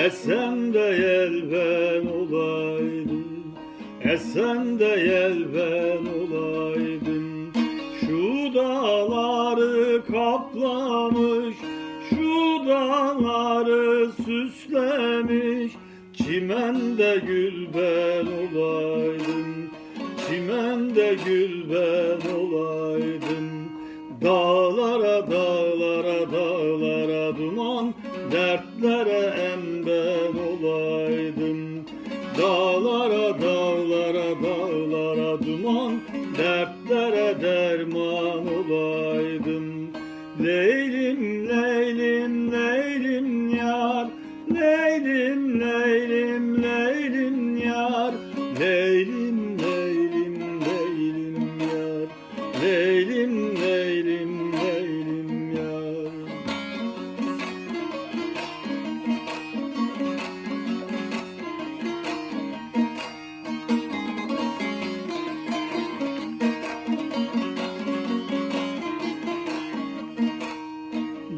Esen de yel ben olaydım, esen de yel ben olaydım. Şu dağları kaplamış, şu dağları süslemiş, çimende gül ben olaydım, çimende gül ben olaydım. Dağlara dağlara dağlara duman, dertlere em ben olaydım. Dağlara dağlara dağlara duman, dertlere derman olaydım. Leylim leylim leylim yar, leylim leylim leylim yar, leylim leylim leylim yar, leylim leylim leylim yar.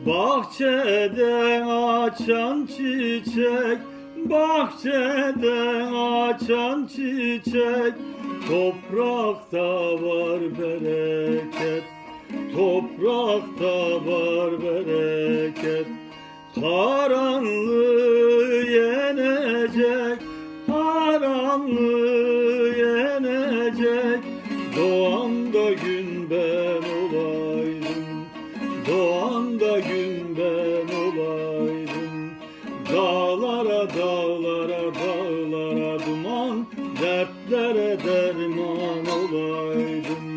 Bahçede açan çiçek, bahçede açan çiçek, toprakta var bereket, toprakta var bereket. Karanlığı yenecek, karanlığı yenecek, doğan da gün ben olaydım, doğan da gün ben olaydım. Dağlara dağlara dağlara duman, dertlere derman olaydım.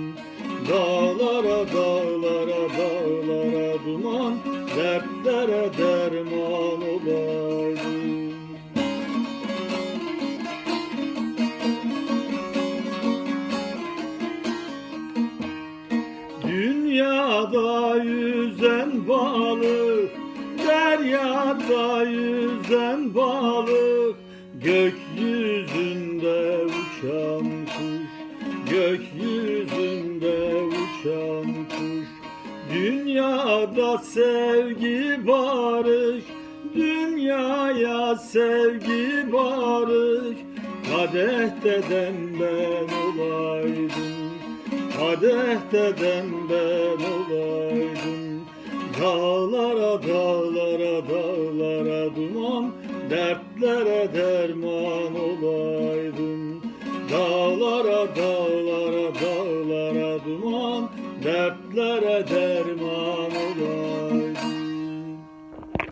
Dağlara dağlara dağlara duman, dertlere derman olaydım. Dünyada yüzen balık, deryada yüzen balık, gökyüzünde uçan kuş, gökyüzünde uçan kuş. Dünyada sevgi barış, dünyaya sevgi barış, kadehte dem ben olaydım, kadehte dem ben olaydım. Dağlara dağlara dağlara duman, dertlere derman olaydım. Dağlara dağlara dağlara duman, dertlere derman